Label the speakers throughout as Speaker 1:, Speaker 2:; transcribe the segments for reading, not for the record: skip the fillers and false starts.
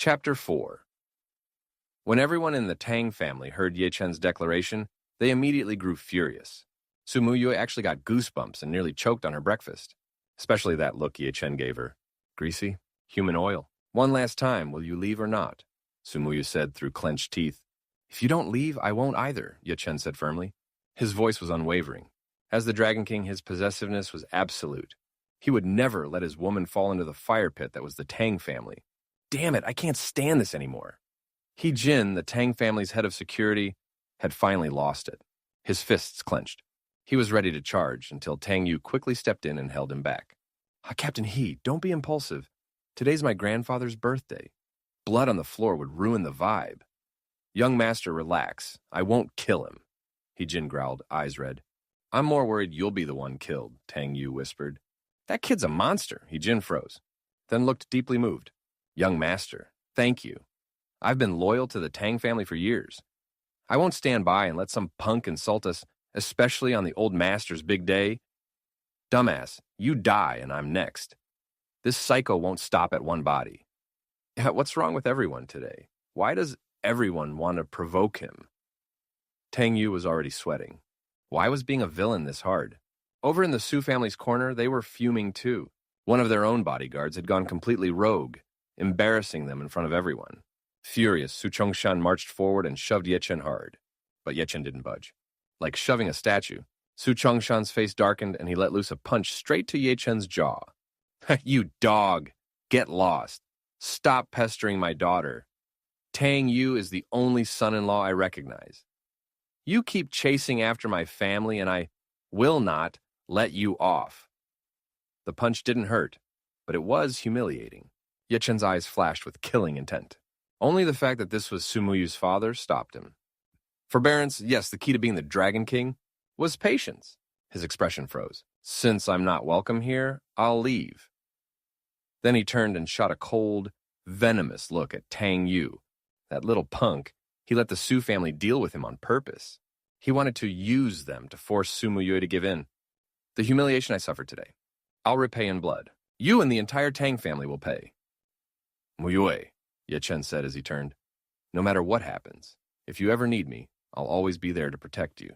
Speaker 1: Chapter 4. When everyone in the Tang family heard Ye Chen's declaration, they immediately grew furious. Su Muyue actually got goosebumps and nearly choked on her breakfast. Especially that look Ye Chen gave her. Greasy, human oil. One last time, will you leave or not? Su Muyue said through clenched teeth. If you don't leave, I won't either, Ye Chen said firmly. His voice was unwavering. As the Dragon King, his possessiveness was absolute. He would never let his woman fall into the fire pit that was the Tang family. Damn it, I can't stand this anymore. He Jin, the Tang family's head of security, had finally lost it. His fists clenched. He was ready to charge until Tang Yu quickly stepped in and held him back. Captain He, don't be impulsive. Today's my grandfather's birthday. Blood on the floor would ruin the vibe. Young master, relax. I won't kill him. He Jin growled, eyes red. I'm more worried you'll be the one killed, Tang Yu whispered. That kid's a monster, He Jin froze, then looked deeply moved. Young master, thank you. I've been loyal to the Tang family for years. I won't stand by and let some punk insult us, especially on the old master's big day. Dumbass, you die and I'm next. This psycho won't stop at one body. What's wrong with everyone today? Why does everyone want to provoke him? Tang Yu was already sweating. Why was being a villain this hard? Over in the Su family's corner, they were fuming too. One of their own bodyguards had gone completely rogue, embarrassing them in front of everyone. Furious, Su Chongshan marched forward and shoved Ye Chen hard. But Ye Chen didn't budge. Like shoving a statue, Su Chongshan's face darkened and he let loose a punch straight to Ye Chen's jaw. You dog! Get lost! Stop pestering my daughter. Tang Yu is the only son-in-law I recognize. You keep chasing after my family and I will not let you off. The punch didn't hurt, but it was humiliating. Ye Chen's eyes flashed with killing intent. Only the fact that this was Su Muyu's father stopped him. Forbearance, yes, the key to being the Dragon King, was patience. His expression froze. Since I'm not welcome here, I'll leave. Then he turned and shot a cold, venomous look at Tang Yu. That little punk, he let the Su family deal with him on purpose. He wanted to use them to force Su Muyue to give in. The humiliation I suffered today, I'll repay in blood. You and the entire Tang family will pay. Muyue, Ye Chen said as he turned. No matter what happens, if you ever need me, I'll always be there to protect you.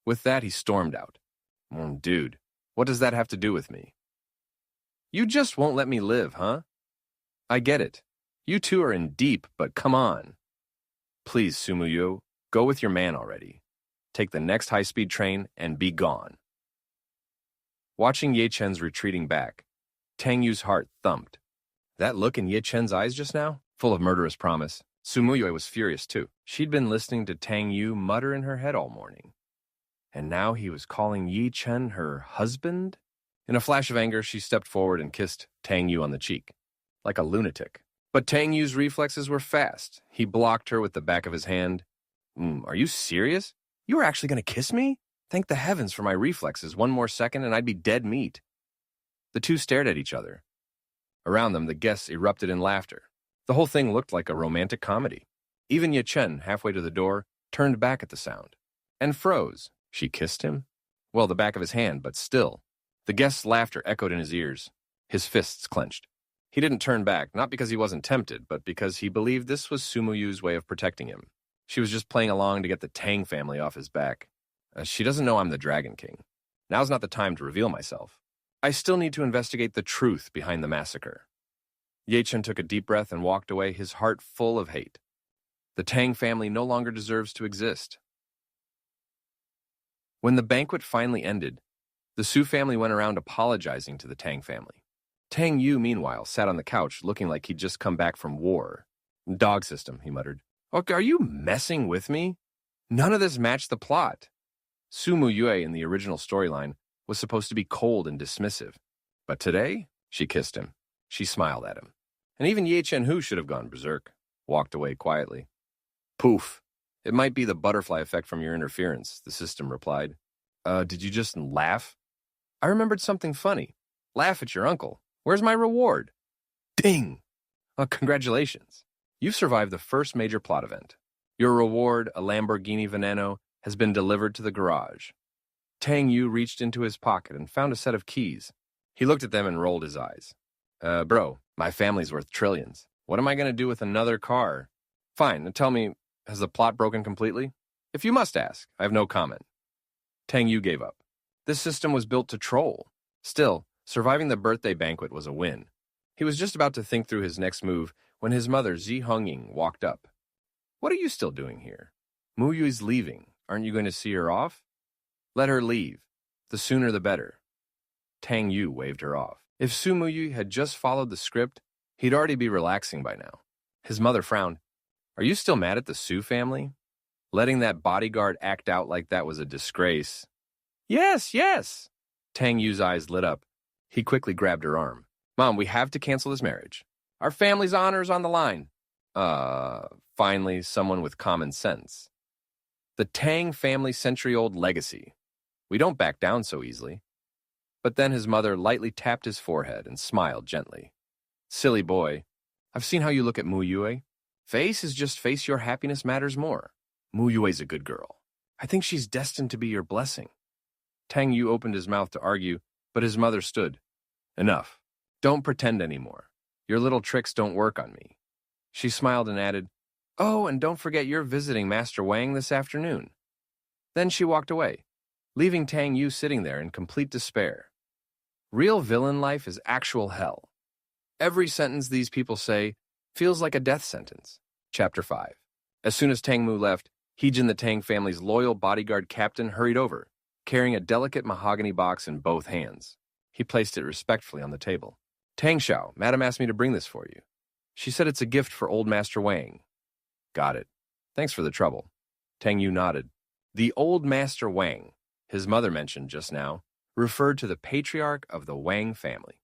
Speaker 1: With that, he stormed out. Dude, what does that have to do with me? You just won't let me live, huh? I get it. You two are in deep, but come on. Please, Su Muyue, go with your man already. Take the next high-speed train and be gone. Watching Ye Chen's retreating back, Tang Yu's heart thumped. That look in Ye Chen's eyes just now, full of murderous promise. Su Muyue was furious too. She'd been listening to Tang Yu mutter in her head all morning. And now he was calling Ye Chen her husband? In a flash of anger, she stepped forward and kissed Tang Yu on the cheek, like a lunatic. But Tang Yu's reflexes were fast. He blocked her with the back of his hand. Are you serious? You were actually going to kiss me? Thank the heavens for my reflexes. One more second and I'd be dead meat. The two stared at each other. Around them, the guests erupted in laughter. The whole thing looked like a romantic comedy. Even Ye Chen, halfway to the door, turned back at the sound. And froze. She kissed him? Well, the back of his hand, but still. The guest's laughter echoed in his ears. His fists clenched. He didn't turn back, not because he wasn't tempted, but because he believed this was Su Muyu's way of protecting him. She was just playing along to get the Tang family off his back. She doesn't know I'm the Dragon King. Now's not the time to reveal myself. I still need to investigate the truth behind the massacre. Ye Chen took a deep breath and walked away, his heart full of hate. The Tang family no longer deserves to exist. When the banquet finally ended, the Su family went around apologizing to the Tang family. Tang Yu, meanwhile, sat on the couch looking like he'd just come back from war. Dog system, he muttered. Okay, are you messing with me? None of this matched the plot. Su Muyue in the original storyline was supposed to be cold and dismissive. But today, she kissed him. She smiled at him. And even Ye Chen Hu should have gone berserk, walked away quietly. Poof. It might be the butterfly effect from your interference, the system replied. Did you just laugh? I remembered something funny. Laugh at your uncle. Where's my reward? Ding! Congratulations. You've survived the first major plot event. Your reward, a Lamborghini Veneno, has been delivered to the garage. Tang Yu reached into his pocket and found a set of keys. He looked at them and rolled his eyes. Bro, my family's worth trillions. What am I going to do with another car? Fine, now tell me, has the plot broken completely? If you must ask, I have no comment. Tang Yu gave up. This system was built to troll. Still, surviving the birthday banquet was a win. He was just about to think through his next move when his mother, Zi Hongying, walked up. What are you still doing here? Mu Yui's leaving. Aren't you going to see her off? Let her leave. The sooner the better. Tang Yu waved her off. If Su Muyui had just followed the script, he'd already be relaxing by now. His mother frowned. Are you still mad at the Su family? Letting that bodyguard act out like that was a disgrace. Yes, yes. Tang Yu's eyes lit up. He quickly grabbed her arm. Mom, we have to cancel this marriage. Our family's honor is on the line. Finally, someone with common sense. The Tang family century-old legacy. We don't back down so easily. But then his mother lightly tapped his forehead and smiled gently. Silly boy, I've seen how you look at Mu Yue. Face is just face, your happiness matters more. Mu Yue's a good girl. I think she's destined to be your blessing. Tang Yu opened his mouth to argue, but his mother stood. Enough. Don't pretend anymore. Your little tricks don't work on me. She smiled and added, Oh, and don't forget you're visiting Master Wang this afternoon. Then she walked away, leaving Tang Yu sitting there in complete despair. Real villain life is actual hell. Every sentence these people say feels like a death sentence. Chapter 5. As soon as Tang Mu left, Heejin, the Tang family's loyal bodyguard captain, hurried over, carrying a delicate mahogany box in both hands. He placed it respectfully on the table. Tang Xiao, Madam asked me to bring this for you. She said it's a gift for old Master Wang. Got it. Thanks for the trouble. Tang Yu nodded. The old Master Wang, his mother mentioned just now, referred to the patriarch of the Wang family.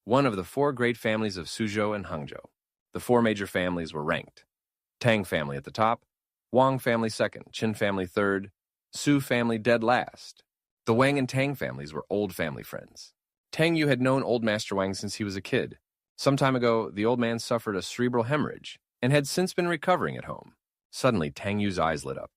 Speaker 1: One of the four great families of Suzhou and Hangzhou. The four major families were ranked. Tang family at the top, Wang family second, Qin family third, Su family dead last. The Wang and Tang families were old family friends. Tang Yu had known old Master Wang since he was a kid. Some time ago, the old man suffered a cerebral hemorrhage and had since been recovering at home. Suddenly, Tang Yu's eyes lit up.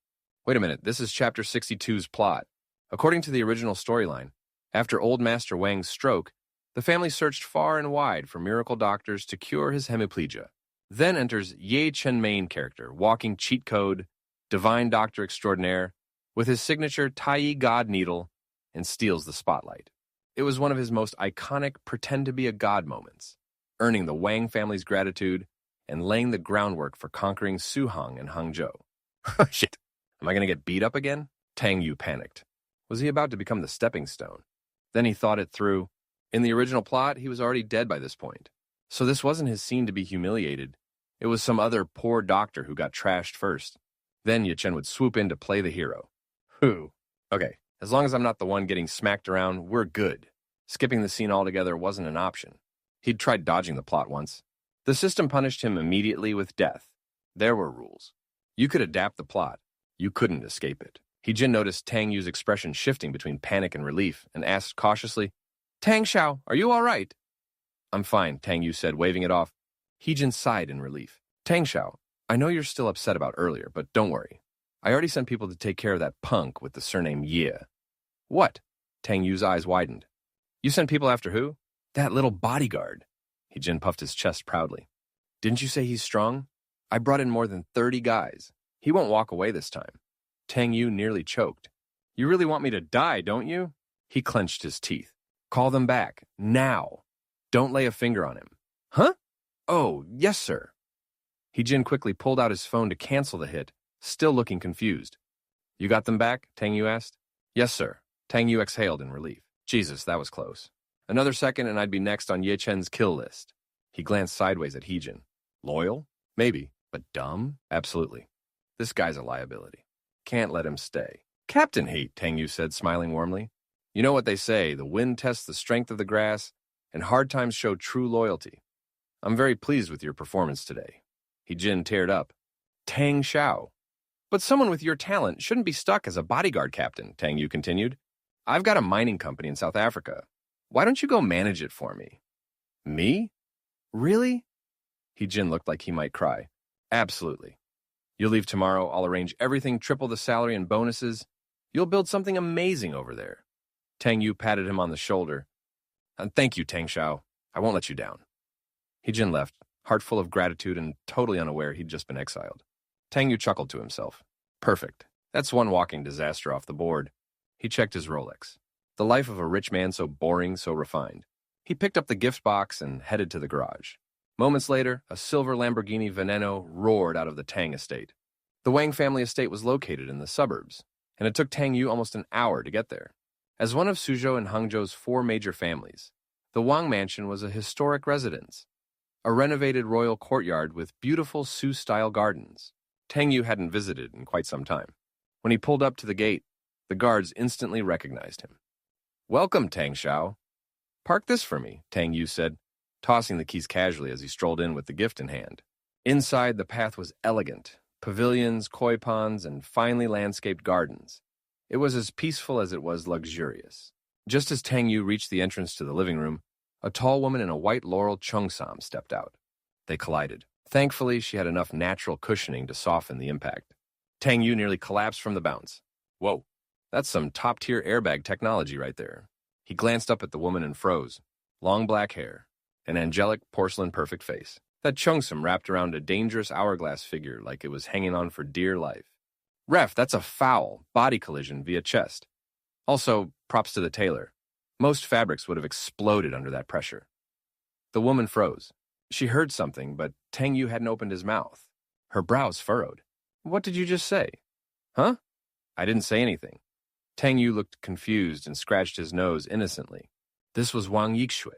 Speaker 1: Wait a minute, this is Chapter 62's plot. According to the original storyline, after old Master Wang's stroke, the family searched far and wide for miracle doctors to cure his hemiplegia. Then enters Ye Chen main character, walking cheat code, divine doctor extraordinaire, with his signature Tai God needle, and steals the spotlight. It was one of his most iconic pretend-to-be-a-god moments, earning the Wang family's gratitude and laying the groundwork for conquering Suhang and Hangzhou. Shit, am I going to get beat up again? Tang Yu panicked. Was he about to become the stepping stone? Then he thought it through. In the original plot, he was already dead by this point. So this wasn't his scene to be humiliated. It was some other poor doctor who got trashed first. Then Ye Chen would swoop in to play the hero. Who? Okay, as long as I'm not the one getting smacked around, we're good. Skipping the scene altogether wasn't an option. He'd tried dodging the plot once. The system punished him immediately with death. There were rules. You could adapt the plot. You couldn't escape it. Heejin noticed Tang Yu's expression shifting between panic and relief and asked cautiously, Tang Xiao, are you all right? I'm fine, Tang Yu said, waving it off. Heejin sighed in relief. Tang Xiao, I know you're still upset about earlier, but don't worry. I already sent people to take care of that punk with the surname Ye. What? Tang Yu's eyes widened. You sent people after who? That little bodyguard. Heejin puffed his chest proudly. Didn't you say he's strong? I brought in more than 30 guys. He won't walk away this time. Tang Yu nearly choked. You really want me to die, don't you? He clenched his teeth. Call them back, now. Don't lay a finger on him. Huh? Oh, yes, sir. Heejin quickly pulled out his phone to cancel the hit, still looking confused. You got them back? Tang Yu asked. Yes, sir. Tang Yu exhaled in relief. Jesus, that was close. Another second and I'd be next on Ye Chen's kill list. He glanced sideways at Heejin. Loyal? Maybe. But dumb? Absolutely. This guy's a liability. Can't let him stay. Captain Hate, Tang Yu said, smiling warmly. You know what they say, the wind tests the strength of the grass, and hard times show true loyalty. I'm very pleased with your performance today. Heejin teared up. Tang Xiao. But someone with your talent shouldn't be stuck as a bodyguard captain, Tang Yu continued. I've got a mining company in South Africa. Why don't you go manage it for me? Me? Really? Heejin looked like he might cry. Absolutely. You'll leave tomorrow, I'll arrange everything, triple the salary and bonuses. You'll build something amazing over there. Tang Yu patted him on the shoulder. And thank you, Tang Xiao. I won't let you down. Heejin left, heart full of gratitude and totally unaware he'd just been exiled. Tang Yu chuckled to himself. Perfect. That's one walking disaster off the board. He checked his Rolex. The life of a rich man so boring, so refined. He picked up the gift box and headed to the garage. Moments later, a silver Lamborghini Veneno roared out of the Tang estate. The Wang family estate was located in the suburbs, and it took Tang Yu almost an hour to get there. As one of Suzhou and Hangzhou's 4 major families, the Wang mansion was a historic residence, a renovated royal courtyard with beautiful Su-style gardens. Tang Yu hadn't visited in quite some time. When he pulled up to the gate, the guards instantly recognized him. "Welcome, Tang Xiao." "Park this for me," Tang Yu said, tossing the keys casually as he strolled in with the gift in hand. Inside, the path was elegant. Pavilions, koi ponds, and finely landscaped gardens. It was as peaceful as it was luxurious. Just as Tang Yu reached the entrance to the living room, a tall woman in a white laurel cheongsam stepped out. They collided. Thankfully, she had enough natural cushioning to soften the impact. Tang Yu nearly collapsed from the bounce. Whoa, that's some top-tier airbag technology right there. He glanced up at the woman and froze. Long black hair, an angelic porcelain-perfect face. That cheongsam wrapped around a dangerous hourglass figure like it was hanging on for dear life. Ref, that's a foul body collision via chest. Also, props to the tailor. Most fabrics would have exploded under that pressure. The woman froze. She heard something, but Tang Yu hadn't opened his mouth. Her brows furrowed. "What did you just say?" "Huh?" "I didn't say anything." Tang Yu looked confused and scratched his nose innocently. This was Wang Yixue,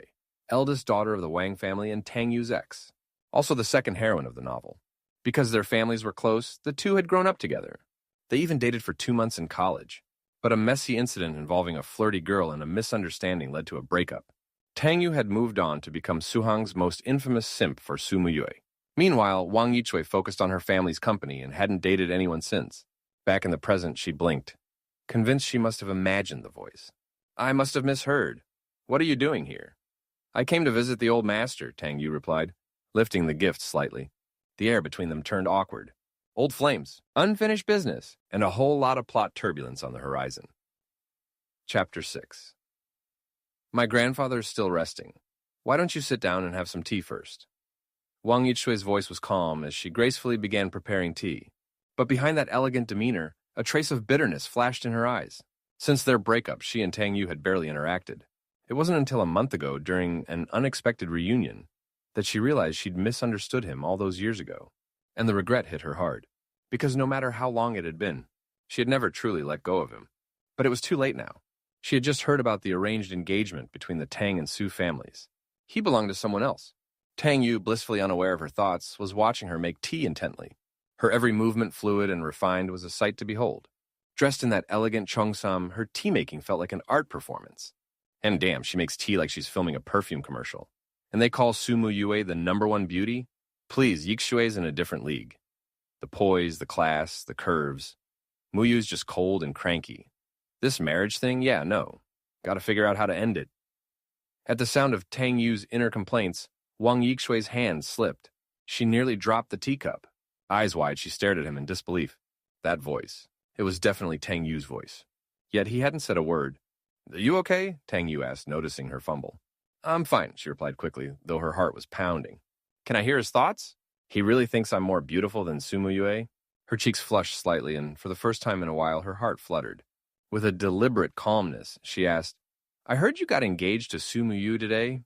Speaker 1: eldest daughter of the Wang family and Tang Yu's ex. Also the second heroine of the novel. Because their families were close, the two had grown up together. They even dated for 2 months in college. But a messy incident involving a flirty girl and a misunderstanding led to a breakup. Tang Yu had moved on to become Su Hang's most infamous simp for Su Muyue. Meanwhile, Wang Yichui focused on her family's company and hadn't dated anyone since. Back in the present, she blinked, convinced she must have imagined the voice. "I must have misheard. What are you doing here?" "I came to visit the old master," Tang Yu replied, lifting the gift slightly. The air between them turned awkward. Old flames, unfinished business, and a whole lot of plot turbulence on the horizon. Chapter 6. "My grandfather is still resting. Why don't you sit down and have some tea first?" Wang Yixue's voice was calm as she gracefully began preparing tea. But behind that elegant demeanor, a trace of bitterness flashed in her eyes. Since their breakup, she and Tang Yu had barely interacted. It wasn't until a month ago, during an unexpected reunion, that she realized she'd misunderstood him all those years ago. And the regret hit her hard. Because no matter how long it had been, she had never truly let go of him. But it was too late now. She had just heard about the arranged engagement between the Tang and Su families. He belonged to someone else. Tang Yu, blissfully unaware of her thoughts, was watching her make tea intently. Her every movement fluid and refined was a sight to behold. Dressed in that elegant cheongsam, her tea-making felt like an art performance. And damn, she makes tea like she's filming a perfume commercial. And they call Su Muyue the #1 beauty? Please, Yixue's in a different league. The poise, the class, the curves. Muyu's just cold and cranky. This marriage thing? Yeah, no. Gotta figure out how to end it. At the sound of Tang Yu's inner complaints, Wang Yixue's hand slipped. She nearly dropped the teacup. Eyes wide, she stared at him in disbelief. That voice. It was definitely Tang Yu's voice. Yet he hadn't said a word. "Are you okay?" Tang Yu asked, noticing her fumble. "I'm fine," she replied quickly, though her heart was pounding. "Can I hear his thoughts? He really thinks I'm more beautiful than Su Muyue?" Her cheeks flushed slightly, and for the first time in a while, her heart fluttered. With a deliberate calmness, she asked, "I heard you got engaged to Su Muyu today.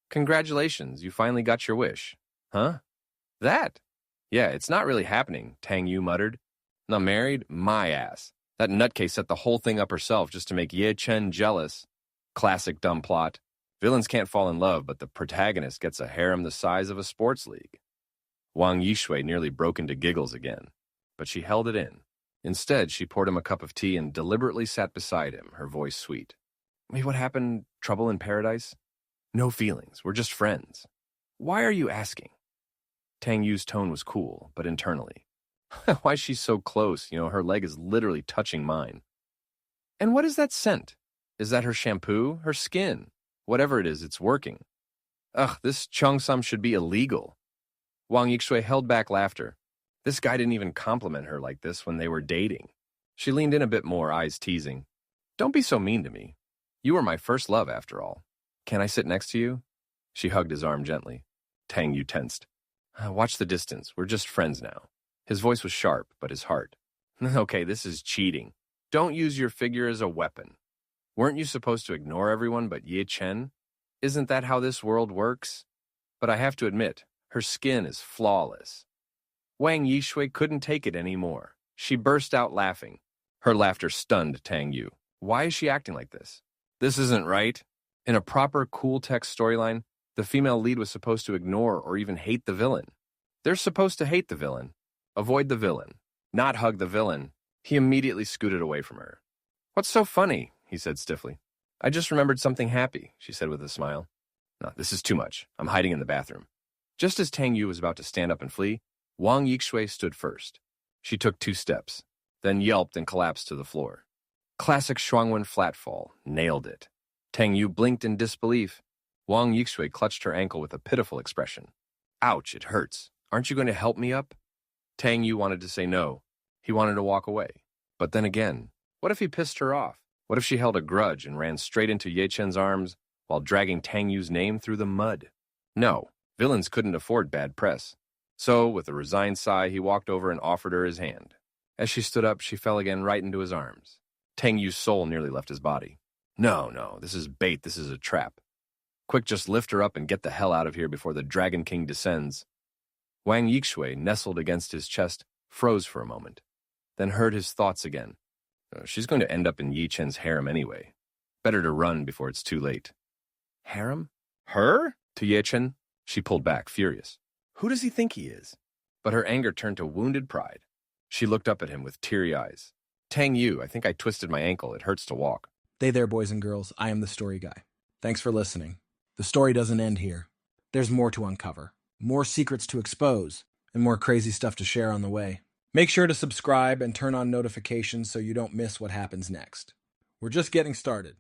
Speaker 1: Congratulations, you finally got your wish." "Huh? That? Yeah, it's not really happening," Tang Yu muttered. "Not married? My ass. That nutcase set the whole thing up herself just to make Ye Chen jealous. Classic dumb plot. Villains can't fall in love, but the protagonist gets a harem the size of a sports league." Wang Yixue nearly broke into giggles again, but she held it in. Instead, she poured him a cup of tea and deliberately sat beside him, her voice sweet. "Wait, what happened? Trouble in paradise?" "No feelings. We're just friends." "Why are you asking?" Tang Yu's tone was cool, but internally. "Why is she so close? Her leg is literally touching mine." "And what is that scent? Is that her shampoo? Her skin? Whatever it is, it's working." "Ugh, this cheongsam should be illegal." Wang Yixue held back laughter. This guy didn't even compliment her like this when they were dating. She leaned in a bit more, eyes teasing. "Don't be so mean to me. You were my first love, after all. Can I sit next to you?" She hugged his arm gently. Tang Yu tensed. Watch the distance. We're just friends now." His voice was sharp, but his heart. "Okay, this is cheating. Don't use your figure as a weapon. Weren't you supposed to ignore everyone but Ye Chen? Isn't that how this world works? But I have to admit, her skin is flawless." Wang Yishui couldn't take it anymore. She burst out laughing. Her laughter stunned Tang Yu. Why is she acting like this? This isn't right. In a proper cool text storyline, the female lead was supposed to ignore or even hate the villain. They're supposed to hate the villain, avoid the villain, not hug the villain. He immediately scooted away from her. "What's so funny?" he said stiffly. "I just remembered something happy," she said with a smile. "No, this is too much. I'm hiding in the bathroom." Just as Tang Yu was about to stand up and flee, Wang Yixue stood first. She took 2 steps, then yelped and collapsed to the floor. Classic Shuangwen flatfall. Nailed it. Tang Yu blinked in disbelief. Wang Yixue clutched her ankle with a pitiful expression. "Ouch, it hurts. Aren't you going to help me up?" Tang Yu wanted to say no. He wanted to walk away. But then again, what if he pissed her off? What if she held a grudge and ran straight into Ye Chen's arms while dragging Tang Yu's name through the mud? No, villains couldn't afford bad press. So, with a resigned sigh, he walked over and offered her his hand. As she stood up, she fell again right into his arms. Tang Yu's soul nearly left his body. No, this is bait, this is a trap. Quick, just lift her up and get the hell out of here before the Dragon King descends. Wang Yixue, nestled against his chest, froze for a moment, then heard his thoughts again. She's going to end up in Yi Chen's harem anyway. Better to run before it's too late. Harem? Her? To Ye Chen, she pulled back, furious. Who does he think he is? But her anger turned to wounded pride. She looked up at him with teary eyes. Tang Yu, I think I twisted my ankle. It hurts to walk.
Speaker 2: Hey there, boys and girls. I am the story guy. Thanks for listening. The story doesn't end here. There's more to uncover, more secrets to expose, and more crazy stuff to share on the way. Make sure to subscribe and turn on notifications so you don't miss what happens next. We're just getting started.